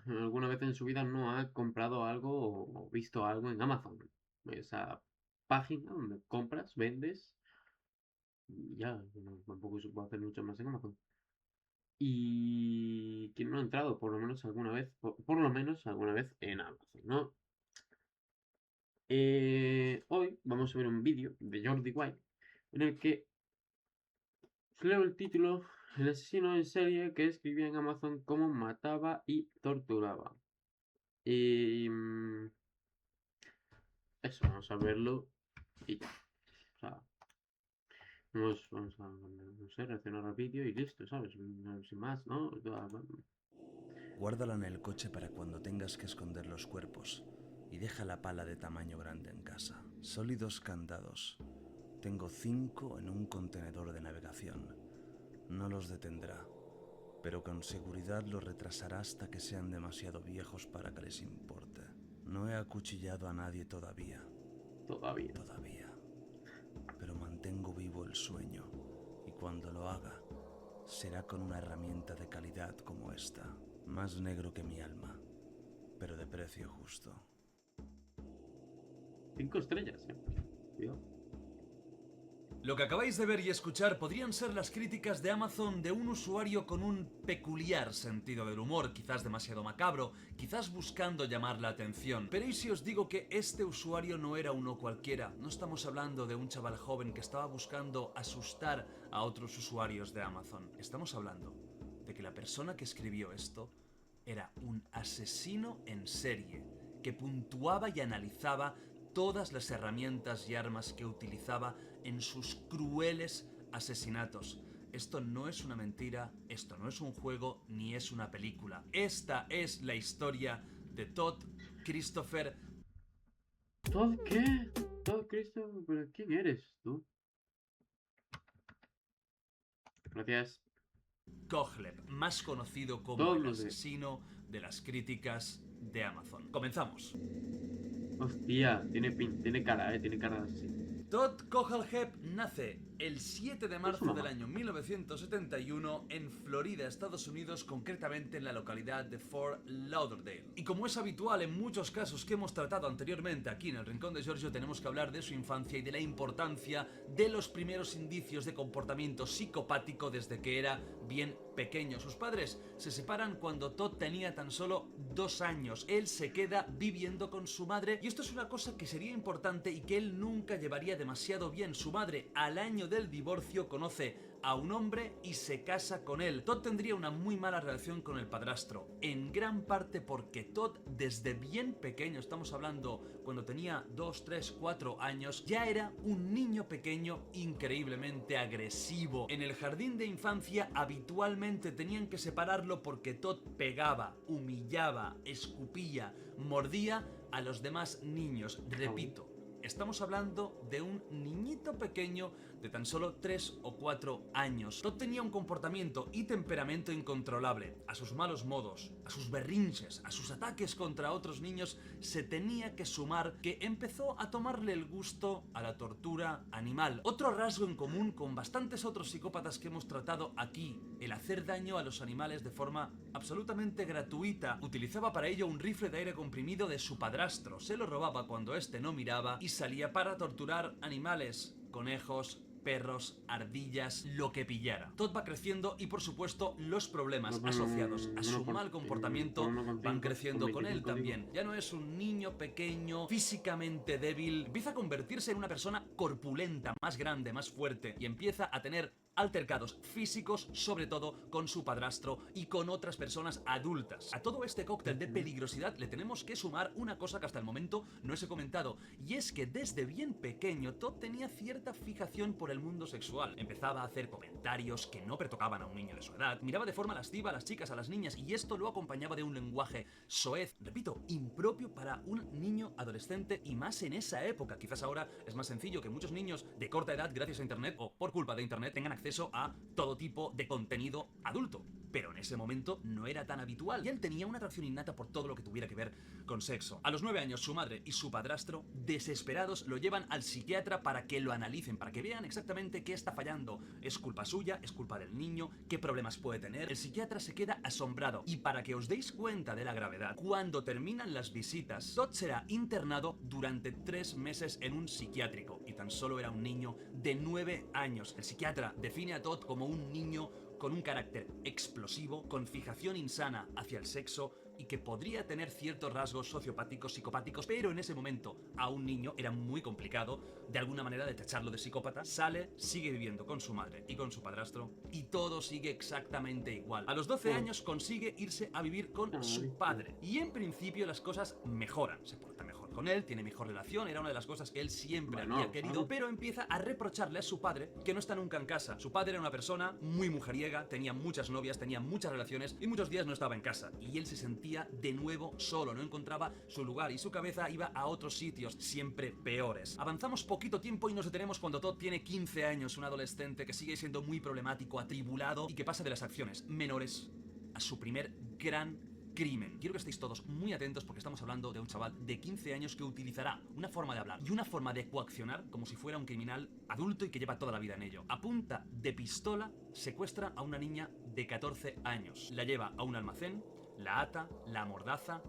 alguna vez en su vida no ha comprado algo o visto algo en Amazon. Esa página donde compras, vendes y ya, tampoco se puede hacer mucho más en Amazon. Y que no ha entrado por lo menos alguna vez, por lo menos alguna vez en Amazon, ¿no? Hoy vamos a ver un vídeo de Jordi White en el que leo el título: el asesino en serie que escribía en Amazon cómo mataba y torturaba. Y eso, vamos a verlo y ya. O sea, vamos a, no sé, reaccionar al vídeo y listo, ¿sabes? Sin más, ¿no? Guárdala en el coche para cuando tengas que esconder los cuerpos y deja la pala de tamaño grande en casa. Sólidos candados. Tengo 5 en un contenedor de navegación. No los detendrá, pero con seguridad los retrasará hasta que sean demasiado viejos para que les importe. No he acuchillado a nadie todavía. Todavía. Todavía. Pero mantengo vivo el sueño. Y cuando lo haga, será con una herramienta de calidad como esta. Más negro que mi alma, pero de precio justo. 5 estrellas, cuidado. Lo que acabáis de ver y escuchar podrían ser las críticas de Amazon de un usuario con un peculiar sentido del humor, quizás demasiado macabro, quizás buscando llamar la atención. Pero ¿y si os digo que este usuario no era uno cualquiera? No estamos hablando de un chaval joven que estaba buscando asustar a otros usuarios de Amazon. Estamos hablando de que la persona que escribió esto era un asesino en serie que puntuaba y analizaba todas las herramientas y armas que utilizaba en sus crueles asesinatos. Esto no es una mentira, esto no es un juego, ni es una película. Esta es la historia de Todd Christopher ¿Todo qué? ¿Todo Cristo? ¿Pero quién eres tú? Gracias. Kohleb, más conocido como Todos el los de... asesino de las críticas de Amazon. Comenzamos. Hostia, tiene cara, tiene cara de asesino. Todd Kohlhepp nace el 7 de ¿Por su marzo del mamá? año 1971 en Florida, Estados Unidos, concretamente en la localidad de Fort Lauderdale. Y como es habitual en muchos casos que hemos tratado anteriormente aquí en el Rincón de Giorgio, tenemos que hablar de su infancia y de la importancia de los primeros indicios de comportamiento psicopático desde que era bien pequeño. Sus padres se separan cuando Todd tenía tan solo 2 años. Él se queda viviendo con su madre y esto es una cosa que sería importante y que él nunca llevaría demasiado bien. Su madre, al año del divorcio, conoce a un hombre y se casa con él. Todd tendría una muy mala relación con el padrastro, en gran parte porque Todd desde bien pequeño, estamos hablando cuando tenía 2, 3, 4 años, ya era un niño pequeño increíblemente agresivo. En el jardín de infancia habitualmente tenían que separarlo porque Todd pegaba, humillaba, escupía, mordía a los demás niños. Repito, estamos hablando de un niñito pequeño de tan solo 3 o 4 años. Todd tenía un comportamiento y temperamento incontrolable. A sus malos modos, a sus berrinches, a sus ataques contra otros niños, se tenía que sumar que empezó a tomarle el gusto a la tortura animal. Otro rasgo en común con bastantes otros psicópatas que hemos tratado aquí, el hacer daño a los animales de forma absolutamente gratuita. Utilizaba para ello un rifle de aire comprimido de su padrastro, se lo robaba cuando éste no miraba y salía para torturar animales, conejos, perros, ardillas, lo que pillara. Todd va creciendo y por supuesto los problemas asociados a su mal Por comportamiento van 1,5, por creciendo con él 25 digo. también. Ya no es un niño pequeño, físicamente débil, empieza a convertirse en una persona corpulenta, más grande, más fuerte y empieza a tener altercados físicos, sobre todo con su padrastro y con otras personas adultas. A todo este cóctel de peligrosidad le tenemos que sumar una cosa que hasta el momento no os he comentado, y es que desde bien pequeño Todd tenía cierta fijación por el mundo sexual. Empezaba a hacer comentarios que no pertocaban a un niño de su edad, miraba de forma lasciva a las chicas, a las niñas, y esto lo acompañaba de un lenguaje soez, repito, impropio para un niño adolescente y más en esa época. Quizás ahora es más sencillo que muchos niños de corta edad, gracias a internet o por culpa de internet, tengan acceso a todo tipo de contenido adulto. pero en ese momento no era tan habitual y él tenía una atracción innata por todo lo que tuviera que ver con sexo. A los 9 años su madre y su padrastro, desesperados, lo llevan al psiquiatra para que lo analicen, para que vean exactamente qué está fallando. ¿Es culpa suya? ¿Es culpa del niño? ¿Qué problemas puede tener? El psiquiatra se queda asombrado y para que os deis cuenta de la gravedad, cuando terminan las visitas, Todd será internado durante 3 meses en un psiquiátrico y tan solo era un niño de 9 años. El psiquiatra define a Todd como un niño con un carácter explosivo, con fijación insana hacia el sexo y que podría tener ciertos rasgos sociopáticos, psicopáticos, pero en ese momento a un niño era muy complicado de alguna manera de tacharlo de psicópata. Sale, sigue viviendo con su madre y con su padrastro y todo sigue exactamente igual. A los 12 años consigue irse a vivir con su padre y en principio las cosas mejoran, se porta mejor con él, tiene mejor relación, era una de las cosas que él siempre había querido, pero empieza a reprocharle a su padre que no está nunca en casa. Su padre era una persona muy mujeriega, tenía muchas novias, tenía muchas relaciones y muchos días no estaba en casa y él se sentía de nuevo solo, no encontraba su lugar y su cabeza iba a otros sitios, siempre peores. Avanzamos poquito tiempo y nos detenemos cuando Todd tiene 15 años, un adolescente que sigue siendo muy problemático, atribulado y que pasa de las acciones menores a su primer gran crimen. Quiero que estéis todos muy atentos porque estamos hablando de un chaval de 15 años que utilizará una forma de hablar y una forma de coaccionar como si fuera un criminal adulto y que lleva toda la vida en ello. A punta de pistola secuestra a una niña de 14 años. La lleva a un almacén, la ata, la amordaza,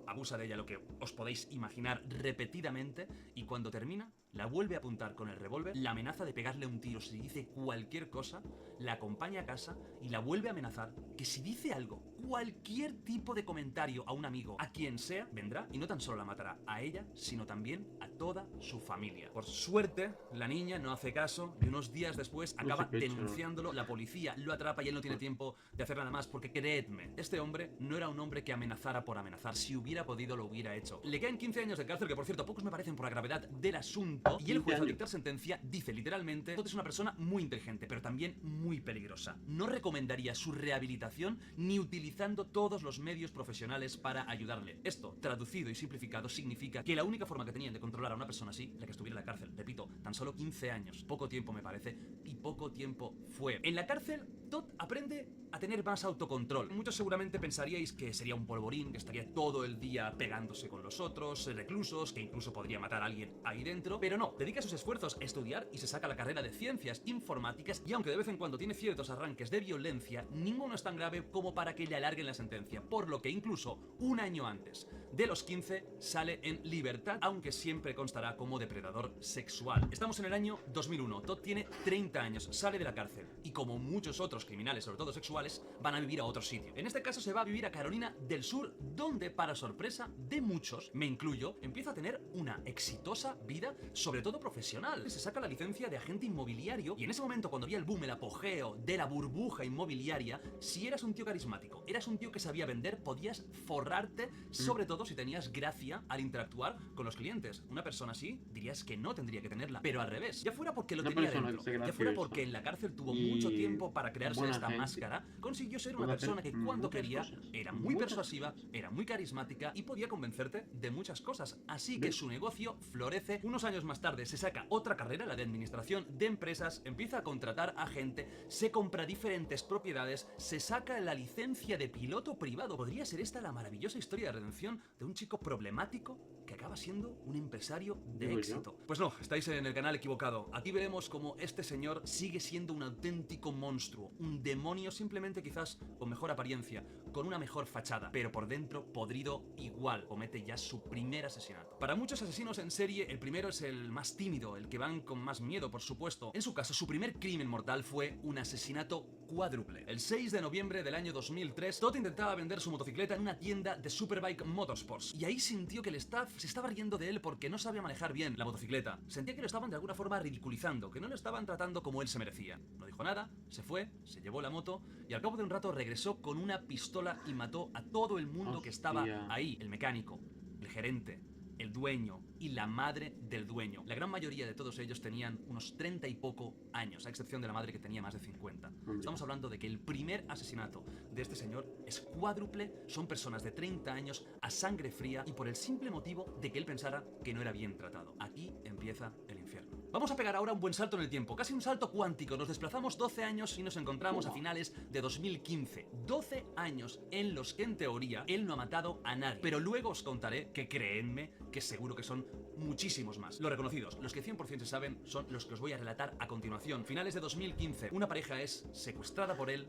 abusa de ella lo que os podéis imaginar repetidamente y cuando termina la vuelve a apuntar con el revólver, la amenaza de pegarle un tiro si dice cualquier cosa, la acompaña a casa y la vuelve a amenazar que si dice algo, cualquier tipo de comentario a un amigo, a quien sea, vendrá y no tan solo la matará a ella, sino también a toda su familia. Por suerte, la niña no hace caso y unos días después acaba denunciándolo, la policía lo atrapa y él no tiene tiempo de hacer nada más porque creedme, este hombre no era un hombre que amenazara por amenazar, si hubiera podido lo hubiera hecho. Le caen 15 años de cárcel que por cierto pocos me parecen por la gravedad del asunto y el juez al dictar sentencia dice literalmente Todd es una persona muy inteligente pero también muy peligrosa. No recomendaría su rehabilitación ni utilizando todos los medios profesionales para ayudarle. Esto, traducido y simplificado, significa que la única forma que tenían de controlar a una persona así, la que estuviera en la cárcel, repito, tan solo 15 años, poco tiempo me parece, y poco tiempo fue. En la cárcel, Todd aprende a tener más autocontrol. Muchos seguramente pensaríais que sería un polvorín, que estaría todo el día pegándose con los otros, reclusos, que incluso podría matar a alguien ahí dentro, pero no, dedica sus esfuerzos a estudiar y se saca la carrera de ciencias informáticas y aunque de vez en cuando tiene ciertos arranques de violencia, ninguno es tan grave como para que le alarguen la sentencia, por lo que incluso un año antes de los 15 sale en libertad, aunque siempre constará como depredador sexual. Estamos en el año 2001, Todd tiene 30 años, sale de la cárcel y como muchos otros criminales, sobre todo sexuales, van a vivir a otro sitio. En este caso se va a vivir a Carolina del Sur, donde para sorpresa de muchos, me incluyo, empieza a tener una exitosa vida, sobre todo profesional. Se saca la licencia de agente inmobiliario y en ese momento cuando había el boom, el apogeo de la burbuja inmobiliaria, si eras un tío carismático, eras un tío que sabía vender, podías forrarte, sobre todo si tenías gracia al interactuar con los clientes. Una persona así dirías que no tendría que tenerla, pero al revés, ya fuera porque lo tenía dentro, ya fuera porque en la cárcel tuvo mucho tiempo para crearse esta máscara, consiguió ser una persona que cuando quería era muy persuasiva, era muy carismática y podía convencerte de muchas cosas, así que su negocio florece. Unos años más tarde se saca otra carrera, la de administración de empresas, empieza a contratar a gente, se compra diferentes propiedades, se saca la licencia de piloto privado. ¿Podría ser esta la maravillosa historia de redención de un chico problemático que acaba siendo un empresario de éxito? Pues no, estáis en el canal equivocado. Aquí veremos cómo este señor sigue siendo un auténtico monstruo, un demonio simplemente quizás con mejor apariencia, con una mejor fachada, pero por dentro podrido igual. Comete ya su primer asesinato. Para muchos asesinos en serie, el primero es el más tímido, el que van con más miedo, por supuesto. En su caso, su primer crimen mortal fue un asesinato cuádruple. El 6 de noviembre del año 2003, Todd intentaba vender su motocicleta en una tienda de Superbike Motorsports y ahí sintió que el staff se estaba riendo de él porque no sabía manejar bien la motocicleta. Sentía que lo estaban de alguna forma ridiculizando, que no lo estaban tratando como él se merecía. No dijo nada, se fue, se llevó la moto y al cabo de un rato regresó con una pistola y mató a todo el mundo que estaba ahí. El mecánico, el gerente, el dueño y la madre del dueño. La gran mayoría de todos ellos tenían unos 30 y poco años, a excepción de la madre que tenía más de 50. Estamos hablando de que el primer asesinato de este señor es cuádruple, son personas de 30 años a sangre fría y por el simple motivo de que él pensara que no era bien tratado. Aquí empieza el infierno. Vamos a pegar ahora un buen salto en el tiempo, casi un salto cuántico. Nos desplazamos 12 años y nos encontramos a finales de 2015. 12 años en los que en teoría él no ha matado a nadie. Pero luego os contaré que créenme que seguro que son muchísimos más. Los reconocidos, los que 100% se saben, son los que os voy a relatar a continuación. Finales de 2015, una pareja es secuestrada por él,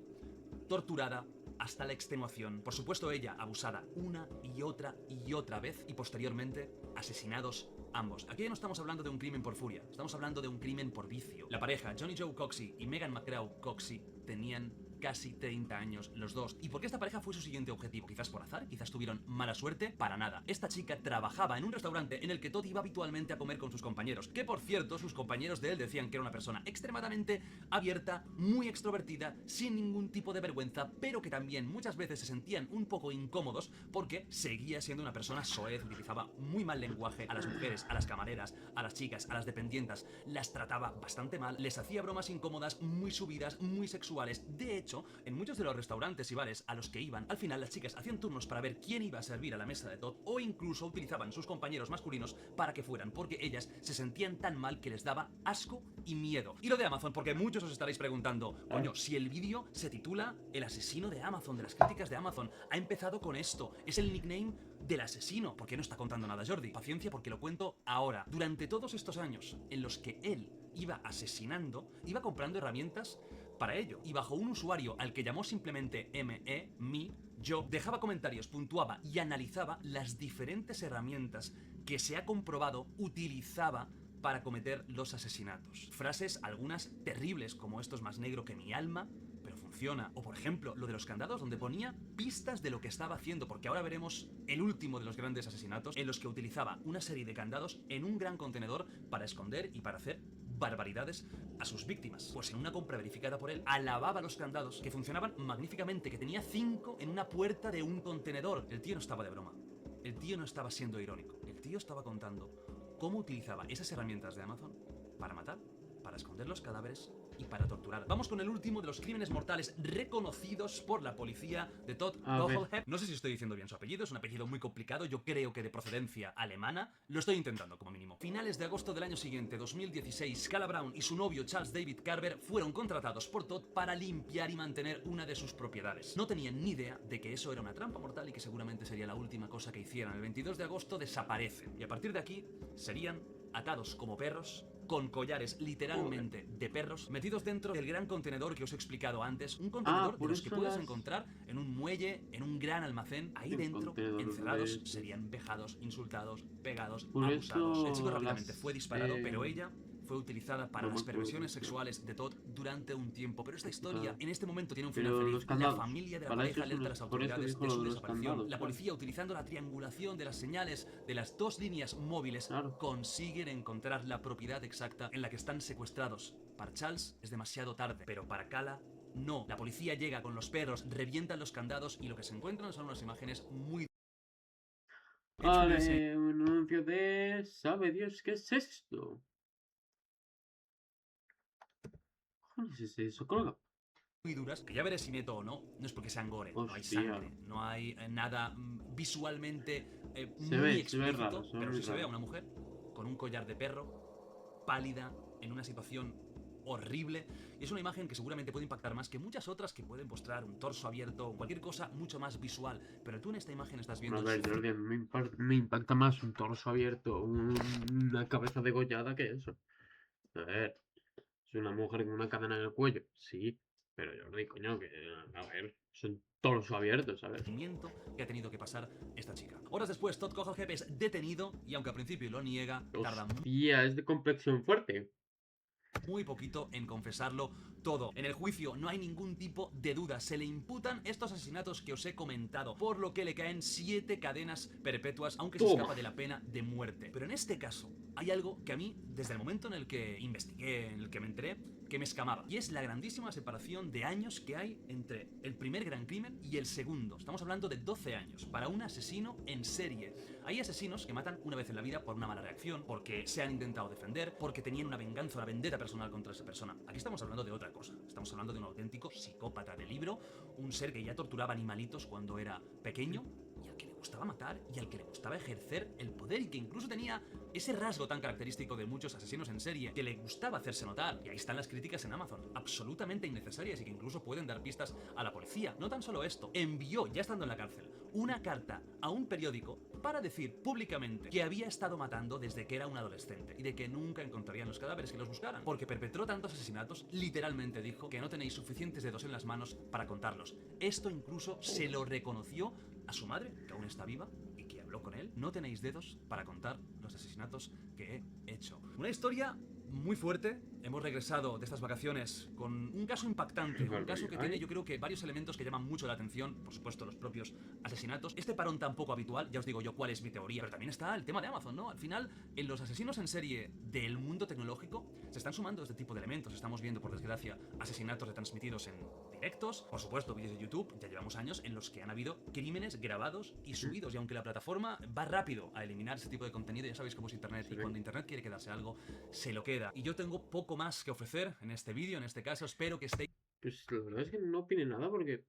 torturada hasta la extenuación. Por supuesto ella abusada una y otra vez y posteriormente asesinados ambos. Aquí ya no estamos hablando de un crimen por furia, estamos hablando de un crimen por vicio. La pareja, Johnny Joe Coxey y Megan McGraw Coxey, tenían casi 30 años los dos. ¿Y por qué esta pareja fue su siguiente objetivo? Quizás por azar, quizás tuvieron mala suerte, para nada. Esta chica trabajaba en un restaurante en el que Todd iba habitualmente a comer con sus compañeros, que por cierto, sus compañeros de él decían que era una persona extremadamente abierta, muy extrovertida, sin ningún tipo de vergüenza, pero que también muchas veces se sentían un poco incómodos porque seguía siendo una persona soez, utilizaba muy mal lenguaje a las mujeres, a las camareras, a las chicas, a las dependientas, las trataba bastante mal, les hacía bromas incómodas, muy subidas, muy sexuales. De hecho, en muchos de los restaurantes y bares a los que iban, al final las chicas hacían turnos para ver quién iba a servir a la mesa de Todd, o incluso utilizaban sus compañeros masculinos para que fueran, porque ellas se sentían tan mal que les daba asco y miedo. Y lo de Amazon, porque muchos os estaréis preguntando, coño, si el vídeo se titula El asesino de Amazon, de las críticas de Amazon, ha empezado con esto, es el nickname del asesino. ¿Por qué no está contando nada Jordi? Paciencia, porque lo cuento ahora. Durante todos estos años en los que él iba asesinando, iba comprando herramientas para ello, y bajo un usuario al que llamó simplemente yo dejaba comentarios, puntuaba y analizaba las diferentes herramientas que se ha comprobado utilizaba para cometer los asesinatos. Frases, algunas terribles, como esto es más negro que mi alma, pero funciona. O por ejemplo, lo de los candados, donde ponía pistas de lo que estaba haciendo, porque ahora veremos el último de los grandes asesinatos, en los que utilizaba una serie de candados en un gran contenedor para esconder y para hacer barbaridades a sus víctimas. Pues en una compra verificada por él, alababa los candados, que funcionaban magníficamente, que tenía 5 en una puerta de un contenedor. El tío no estaba de broma, el tío no estaba siendo irónico, el tío estaba contando cómo utilizaba esas herramientas de Amazon para matar, para esconder los cadáveres y para torturar. Vamos con el último de los crímenes mortales reconocidos por la policía de Todd Kohlhepp. No sé si estoy diciendo bien su apellido, es un apellido muy complicado, yo creo que de procedencia alemana. Lo estoy intentando como mínimo. Finales de agosto del año siguiente, 2016, Cala Brown y su novio Charles David Carver fueron contratados por Todd para limpiar y mantener una de sus propiedades. No tenían ni idea de que eso era una trampa mortal y que seguramente sería la última cosa que hicieran. El 22 de agosto desaparecen y a partir de aquí serían atados como perros, con collares literalmente de perros, metidos dentro del gran contenedor que os he explicado antes. Un contenedor de los que puedes encontrar en un muelle, en un gran almacén. Ahí dentro, encerrados, serían vejados, insultados, pegados, abusados. El chico rápidamente fue disparado, pero ella fue utilizada para las perversiones sexuales de Todd durante un tiempo. Pero esta historia en este momento tiene un final feliz. La familia de la pareja alerta a las autoridades de su desaparición. La policía, utilizando la triangulación de las señales de las 2 líneas móviles, consiguen encontrar la propiedad exacta en la que están secuestrados. Para Charles es demasiado tarde, pero para Cala no. La policía llega con los perros, revientan los candados y lo que se encuentran son unas imágenes muy... Vale, un anuncio de... ¿Sabe Dios qué es esto? ¿Qué es eso, colega? Muy duras, que ya veré si meto o no, no es porque sean gore, no hay sangre, no hay nada visualmente muy explícito, pero sí se ve a una mujer con un collar de perro, pálida, en una situación horrible, y es una imagen que seguramente puede impactar más que muchas otras que pueden mostrar un torso abierto o cualquier cosa mucho más visual, pero tú en esta imagen estás viendo... A ver, Jordi, me impacta más un torso abierto, una cabeza degollada que eso. A ver, es una mujer con una cadena en el cuello, sí, pero Jordi, coño, que a ver, es un torso abierto, ¿sabes? Que ha tenido que pasar esta chica. Horas después, Todd Kohlhepp es detenido y aunque al principio lo niega, tarda es de complexión fuerte. Muy poquito en confesarlo todo. En el juicio no hay ningún tipo de duda. Se le imputan estos asesinatos que os he comentado, por lo que le caen 7 cadenas perpetuas, aunque se escapa de la pena de muerte. Pero en este caso hay algo que a mí, desde el momento en el que investigué, en el que me enteré, que me escamaba. Y es la grandísima separación de años que hay entre el primer gran crimen y el segundo. Estamos hablando de 12 años para un asesino en serie. Hay asesinos que matan una vez en la vida por una mala reacción, porque se han intentado defender, porque tenían una venganza, una vendetta personal contra esa persona. Aquí estamos hablando de otra cosa. Estamos hablando de un auténtico psicópata de libro, un ser que ya torturaba animalitos cuando era pequeño y al que le gustaba matar y al que le gustaba ejercer el poder y que incluso tenía ese rasgo tan característico de muchos asesinos en serie, que le gustaba hacerse notar. Y ahí están las críticas en Amazon, absolutamente innecesarias y que incluso pueden dar pistas a la policía. No tan solo esto, envió, ya estando en la cárcel, una carta a un periódico para decir públicamente que había estado matando desde que era un adolescente y de que nunca encontrarían los cadáveres que los buscaran, porque perpetró tantos asesinatos, literalmente dijo que no tenéis suficientes dedos en las manos para contarlos. Esto incluso se lo reconoció a su madre, que aún está viva y que habló con él. No tenéis dedos para contar los asesinatos que he hecho. Una historia muy fuerte. Hemos regresado de estas vacaciones con un caso impactante, un caso que tiene, yo creo que varios elementos que llaman mucho la atención, por supuesto los propios asesinatos. Este parón tan poco habitual, ya os digo yo cuál es mi teoría, pero también está el tema de Amazon, ¿no? Al final, en los asesinos en serie del mundo tecnológico se están sumando este tipo de elementos. Estamos viendo, por desgracia, asesinatos retransmitidos en directos, por supuesto vídeos de YouTube. Ya llevamos años en los que han habido crímenes grabados y subidos, y aunque la plataforma va rápido a eliminar ese tipo de contenido, ya sabéis cómo es Internet, y cuando Internet quiere quedarse algo, se lo queda. Y yo tengo poco más que ofrecer en este vídeo, en este caso. Espero que estéis... Pues la verdad es que no opine nada porque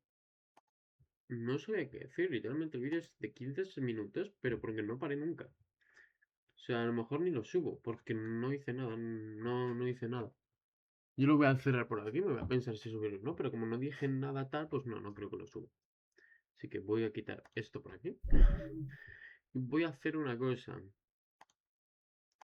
no sabía qué decir. Literalmente el vídeo es de 15 minutos, pero porque no paré nunca. O sea, a lo mejor ni lo subo, porque no hice nada, no hice nada. Yo lo voy a cerrar por aquí, me voy a pensar si subirlo o no, pero como no dije nada tal, pues no creo que lo subo. Así que voy a quitar esto por aquí. Y voy a hacer una cosa.